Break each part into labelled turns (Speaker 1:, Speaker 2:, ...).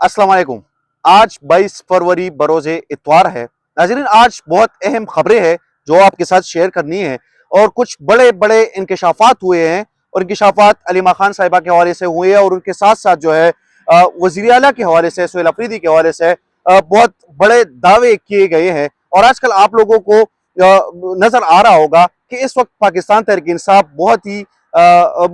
Speaker 1: अस्सलाम वालेकुम। आज 22 फरवरी बरोज़े इतवार है। नाज़रीन, आज बहुत अहम खबरें हैं जो आपके साथ शेयर करनी है और कुछ बड़े बड़े इंकशाफात हुए हैं और इंकशाफात अलीमा खान साहिबा के हवाले से हुए हैं और उनके साथ साथ जो है वज़ीर आला के हवाले से, सोहेल अफरीदी के हवाले से बहुत बड़े दावे किए गए हैं। और आजकल आप लोगों को नज़र आ रहा होगा कि इस वक्त पाकिस्तान तहरीक इंसाफ बहुत ही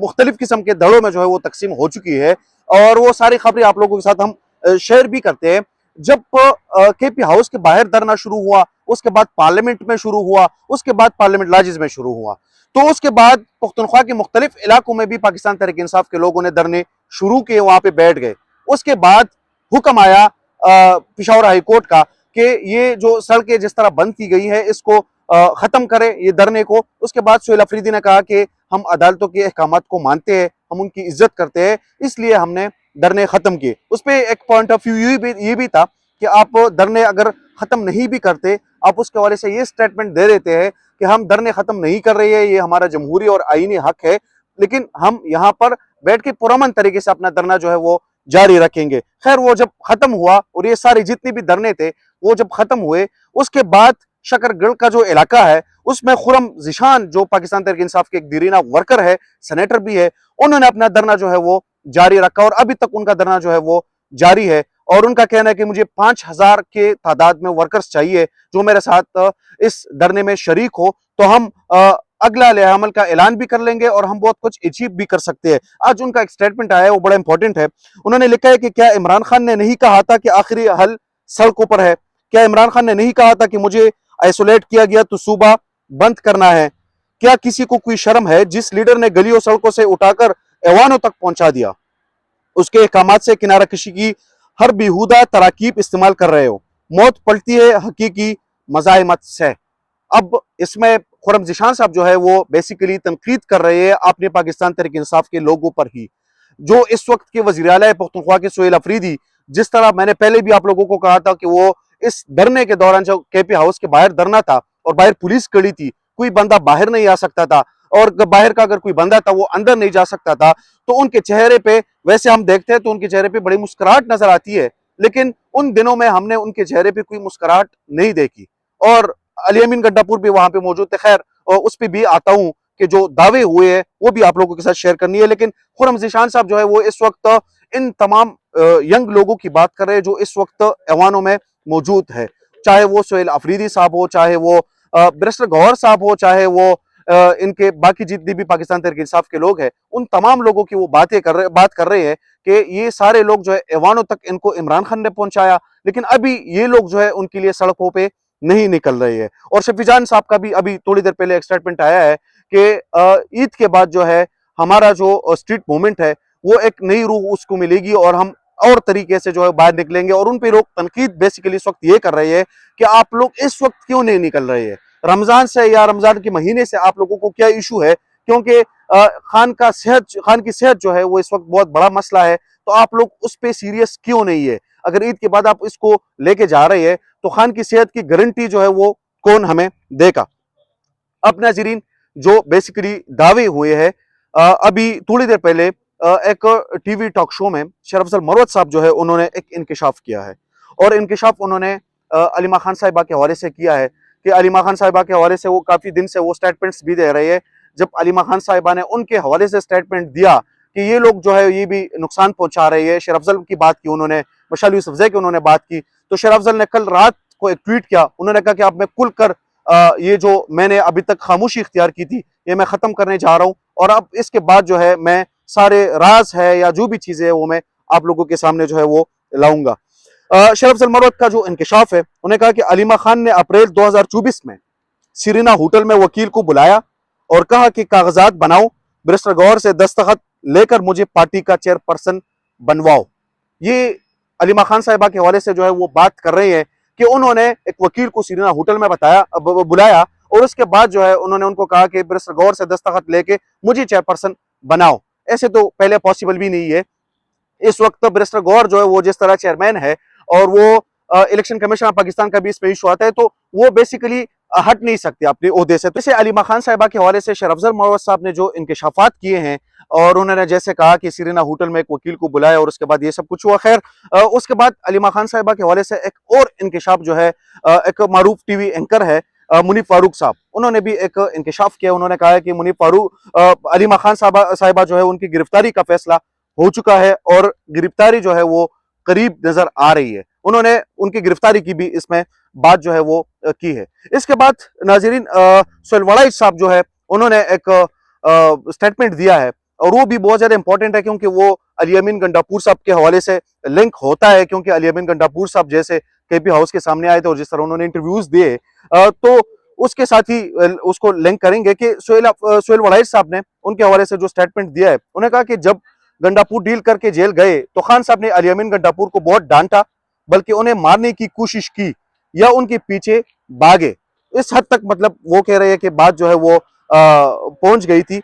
Speaker 1: मुख्तलिफ किस्म के दड़ों में जो है वो तकसीम हो चुकी है और वो सारी खबरें आप लोगों के साथ हम शेयर भी करते हैं। जब केपी हाउस के बाहर धरना शुरू हुआ, उसके बाद पार्लियामेंट में शुरू हुआ, उसके बाद पार्लियामेंट लाजिज में शुरू हुआ, तो उसके बाद पुख्तनख्वा के मुख्तलिफ इलाकों में भी पाकिस्तान तहरीक इंसाफ के लोगों ने धरने शुरू किए, वहां पे बैठ गए। उसके बाद हुक्म आया पिशावर हाई कोर्ट का कि ये जो सड़कें जिस तरह बंद की गई है इसको खत्म करें, ये धरने को। उसके बाद सोहेल अफरीदी ने कहा कि हम अदालतों के अहकामात को मानते हैं, हम उनकी इज्जत करते हैं, इसलिए हमने धरने खत्म किए। उस पर एक पॉइंट ऑफ व्यू ये भी था कि आप धरने अगर खत्म नहीं भी करते, आप उसके हवाले से ये स्टेटमेंट दे देते हैं कि हम धरने खत्म नहीं कर रहे हैं, ये हमारा जमहूरी और आईनी हक है, लेकिन हम यहाँ पर बैठ के पुरअमन तरीके से अपना धरना जो है वो जारी रखेंगे। खैर, वो जब खत्म हुआ और ये सारे जितने भी धरने थे वो जब खत्म हुए, उसके बाद शकरगढ़ का जो इलाका है उसमें खुरम जिशान, जो पाकिस्तान तहरीक इंसाफ के एक दीरीना वर्कर है, सेनेटर भी है, उन्होंने अपना धरना जो है वो जारी रखा और अभी तक उनका धरना जो है वो जारी है। और उनका कहना है कि मुझे 5000 के तादाद में वर्कर्स चाहिए जो मेरे साथ इस धरने में शरीक हो, तो हम अगला अमल का ऐलान भी कर लेंगे और हम बहुत कुछ अचीव भी कर सकते हैं। आज उनका एक स्टेटमेंट आया है, वो बड़ा इंपॉर्टेंट है। उन्होंने लिखा है कि क्या इमरान खान ने नहीं कहा था कि आखिरी हल सड़कों पर है? क्या इमरान खान ने नहीं कहा था कि मुझे आइसोलेट किया गया तो सूबा बंद करना है? क्या किसी को कोई शर्म है जिस लीडर ने गलियों सड़कों से उठाकर ऐवानों तक पहुंचा दिया, उसके अहकामात से किनारा कशी की हर बेहुदा तराकीब इस्तेमाल कर रहे हो? मौत पलटी है हकीकी मज़ाहिमत से। अब इसमें खुरम जिशान साहब जो है वो बेसिकली तनकीद कर रहे हैं अपने पाकिस्तान तहरीक इंसाफ के लोगों पर ही। जो इस वक्त के वज़ीर आला पुख्तनख्वा के सोहेल अफरीदी, जिस तरह मैंने पहले भी आप लोगों को कहा था कि वो इस धरने के दौरान जो केपी हाउस के बाहर धरना था और बाहर पुलिस खड़ी थी, कोई बंदा बाहर नहीं आ सकता था और बाहर का अगर कोई बंदा था वो अंदर नहीं जा सकता था, तो उनके चेहरे पे, वैसे हम देखते हैं तो उनके चेहरे पे बड़ी मुस्कुराहट नजर आती है, लेकिन उन दिनों में हमने उनके चेहरे पे कोई मुस्कुराहट नहीं देखी। और अली अमीन गड्डापुर भी वहां पे मौजूद थे। खैर, और उस पर भी आता हूं कि जो दावे हुए हैं वो भी आप लोगों के साथ शेयर करनी है। लेकिन खुरम जिशान साहब जो है वो इस वक्त इन तमाम यंग लोगों की बात कर रहे हैं जो इस वक्त ऐवानों में मौजूद है, चाहे वो सोहेल अफरीदी साहब हो, चाहे वो बैरिस्टर गौहर साहब हो, चाहे वो इनके बाकी जितने भी पाकिस्तान तहरीक इंसाफ के लोग हैं, उन तमाम लोगों की वो बात कर रहे हैं कि ये सारे लोग जो है ऐवानों तक इनको इमरान खान ने पहुंचाया, लेकिन अभी ये लोग जो है उनके लिए सड़कों पे नहीं निकल रहे हैं। और शफीजान साहब का भी अभी थोड़ी देर पहले एक स्टेटमेंट आया है कि ईद के बाद जो है हमारा जो स्ट्रीट मूवमेंट है वो एक नई रूह उसको मिलेगी और हम और तरीके से जो है बाहर निकलेंगे। और उन पे लोग तनकीद बेसिकली इस वक्त ये कर रहे हैं कि आप लोग इस वक्त क्यों नहीं निकल रहे हैं, रमजान से या रमजान के महीने से आप लोगों को क्या इशू है? क्योंकि खान की सेहत जो है वो इस वक्त बहुत बड़ा मसला है, तो आप लोग उस पर सीरियस क्यों नहीं है? अगर ईद के बाद आप इसको लेके जा रहे हैं तो खान की सेहत की गारंटी जो है वो कौन हमें देगा? अब नाजरीन, जो बेसिकली दावे हुए हैं, अभी थोड़ी देर पहले एक टीवी टॉक शो में शरफजल मरवत साहब जो है उन्होंने एक इंकशाफ किया है और इंकशाफ उन्होंने अलीमा खान साहिबा के हवाले से किया है कि अलीमा खान साहिबा के हवाले से वो काफ़ी दिन से वो स्टेटमेंट्स भी दे रहे हैं। जब अलीमा खान साहिबा ने उनके हवाले से स्टेटमेंट दिया कि ये लोग जो है ये भी नुकसान पहुंचा रहे हैं, शेर अफजल की बात की उन्होंने, मशाल यूसुफजई की उन्होंने बात की, तो शेर अफजल ने कल रात को एक ट्वीट किया। उन्होंने कहा कि अब मैं खुल कर ये जो मैंने अभी तक खामोशी इख्तियार की थी ये मैं ख़त्म करने जा रहा हूँ और अब इसके बाद जो है मैं सारे राज है या जो भी चीज़ें हैं वो मैं आप लोगों के सामने जो है वो लाऊंगा। शेर अफजल मरवत का जो इंकशाफ है, उन्होंने कहा कि अलीमा खान ने अप्रैल 2024 में सिरीना होटल में वकील को बुलाया और कहा कि कागजात बनाओ, बैरिस्टर गौहर से दस्तखत लेकर मुझे पार्टी का चेयरपर्सन बनवाओ। ये अलीमा खान साहिबा के हवाले से जो है वो बात कर रहे हैं कि उन्होंने एक वकील को सिरीना होटल में बुलाया और उसके बाद जो है उन्होंने उनको कहा कि बैरिस्टर गौहर से दस्तखत लेके मुझे चेयरपर्सन बनाओ। ऐसे तो पहले पॉसिबल भी नहीं है। इस वक्त बैरिस्टर गौहर जो है वो जिस तरह चेयरमैन है और वो इलेक्शन कमीशन पाकिस्तान का भी इसमें इशू आता है, तो वो बेसिकली हट नहीं सकते अपने ओहदे से। तो इसे अलीमा खान साहिबा के हवाले से शेर अफजल मरवत साहब ने जो इंकशाफात किए हैं, और उन्होंने जैसे कहा कि सीरीना होटल में एक वकील को बुलाया और उसके बाद ये सब कुछ हुआ। खैर उसके बाद अलीमा खान साहिबा के हवाले से एक और इंकशाफ जो है, एक मारूफ टीवी एंकर है मुनीफ फारूक साहब, उन्होंने भी एक इंकशाफ किया। उन्होंने कहा है कि मुनीफ फारूक अलीमा खान साहिबा जो है उनकी गिरफ्तारी का फैसला हो चुका है और गिरफ्तारी जो है वो करीब नजर आ रही है। उन्होंने उनकी गिरफ्तारी की भी इसमें बात जो है वो की है। इसके बाद नाजरीन सोहेल वड़ाइच साहब जो है उन्होंने एक स्टेटमेंट दिया है और वो भी बहुत ज्यादा इंपॉर्टेंट है क्योंकि वो अली अमीन गंडापुर साहब के हवाले से लिंक होता है, क्योंकि अली अमीन गंडापुर साहब जैसे केपी हाउस के सामने आए थे और जिस तरह उन्होंने इंटरव्यूज दिए तो उसके साथ ही उसको लिंक करेंगे कि सोहेल वड़ाइच साहब ने उनके हवाले से जो स्टेटमेंट दिया है, उन्हें कहा कि जब गंडापुर डील करके जेल गए तो खान साहब ने अली अमीन गंडापुर को बहुत डांटा, बल्कि उन्हें मारने की कोशिश की या उनके पीछे भागे। इस हद तक मतलब वो कह रहे हैं कि बात जो है वो पहुंच गई थी।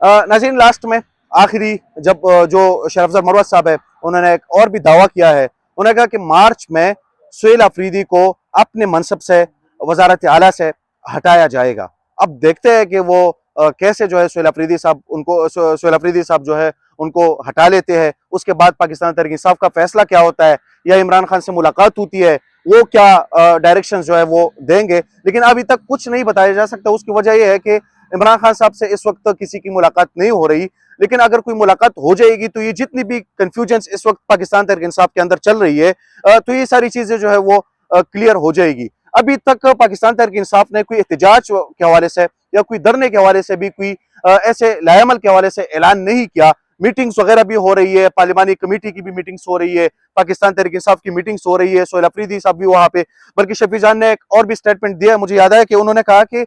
Speaker 1: नाज़रीन लास्ट में आखिरी जब जो शरफजर मरवत साहब है उन्होंने एक और भी दावा किया है। उन्होंने कहा कि मार्च में सुहेल अफरीदी को अपने मनसब से वजारत आला से हटाया जाएगा। अब देखते हैं कि वो कैसे जो है सुहेल अफरीदी साहब जो है उनको हटा लेते हैं। उसके बाद पाकिस्तान तहरीक इंसाफ का फैसला क्या होता है या इमरान खान से मुलाकात होती है, वो क्या डायरेक्शन जो है वो देंगे, लेकिन अभी तक कुछ नहीं बताया जा सकता। उसकी वजह यह है कि इमरान खान साहब से इस वक्त किसी की मुलाकात नहीं हो रही, लेकिन अगर कोई मुलाकात हो जाएगी तो ये जितनी भी कंफ्यूजन इस वक्त पाकिस्तान तहरीक इंसाफ के अंदर चल रही है तो ये सारी चीजें जो है वो क्लियर हो जाएगी। अभी तक पाकिस्तान तहरीक इंसाफ ने कोई एहतजाज के हवाले से या कोई धरने के हवाले से भी कोई ऐसे लाएमल के हवाले से ऐलान नहीं किया। मीटिंग्स वगैरह भी हो रही है, पार्लिमानी कमेटी की भी मीटिंग्स हो रही है, पाकिस्तान तहरीक इंसाफ की मीटिंग्स हो रही है, सोहेल अफरीदी साहब भी वहां पे, बल्कि शफी जान ने एक और भी स्टेटमेंट दिया। मुझे याद है कि उन्होंने कहा कि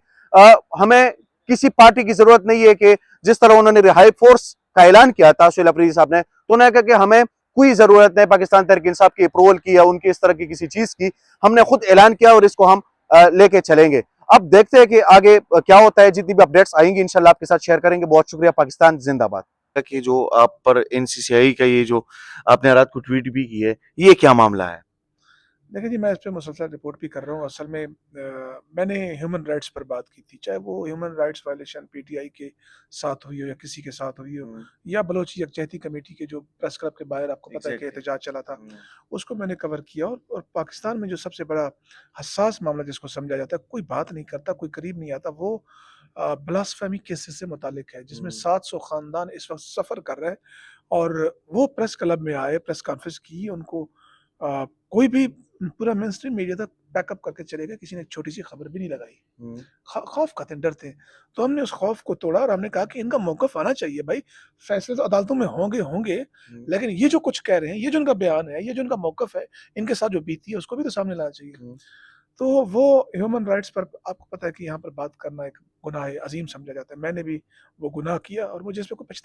Speaker 1: हमें किसी पार्टी की जरूरत नहीं है कि जिस तरह उन्होंने रिहाई फोर्स का ऐलान किया था सोहेल अफरीदी साहब ने, तो उन्होंने कहा कि हमें कोई जरूरत नहीं पाकिस्तान तहरीक इंसाफ की अप्रूवल की या उनकी इस तरह की किसी चीज की, हमने खुद ऐलान किया और इसको हम लेके चलेंगे। अब देखते हैं कि आगे क्या होता है। जितनी भी अपडेट्स आएंगी इंशाल्लाह आपके साथ शेयर करेंगे। बहुत शुक्रिया। पाकिस्तान जिंदाबाद। कि जो आप पर एनसीसीआई का ये जो आपने रात को ट्वीट भी की है, ये क्या मामला है?
Speaker 2: देखिए जी, मैं इस पे मुसलसल रिपोर्ट भी कर रहा हूँ। असल में मैंने ह्यूमन राइट्स पर बात की थी, चाहे वो ह्यूमन राइट्स वायलेशन पीटीआई के साथ हुई हो या किसी के साथ हुई हो, या बलोच यकजहती कमेटी के जो प्रेस क्लब के बाहर आपको पता है कि एहतजाज चला था, उसको मैंने कवर किया। और पाकिस्तान में जो सबसे बड़ा हसास मामला जिसको समझा जाता है, कोई बात नहीं करता, कोई करीब नहीं आता, वो ब्लास्फेमी केसेस से मुतालिक है, जिसमें 700 खानदान इस वक्त सफ़र कर रहे हैं। और वो प्रेस क्लब में आए, प्रेस कॉन्फ्रेंस की, उनको कोई भी पूरा मेनस्ट्रीम मीडिया तक बैकअप करके चले गए, किसी ने एक छोटी-सी खबर भी नहीं लगाई। खौफ खाते हैं, डरते हैं। तो हमने उस खौफ को तोड़ा और हमने कहा कि इनका मौक़िफ़ आना चाहिए भाई, फैसले तो अदालतों में होंगे, लेकिन ये जो कुछ कह रहे हैं, ये जो उनका बयान है, ये जो उनका मौक़िफ़ है, इनके साथ जो बीती है उसको भी तो सामने लाना चाहिए। तो वो ह्यूमन राइट्स पर आपको पता है कि यहाँ पर बात करना एक गुनाह अज़ीम समझा जाता है। मैंने भी वो गुनाह किया और मुझे इस पे कोई पछता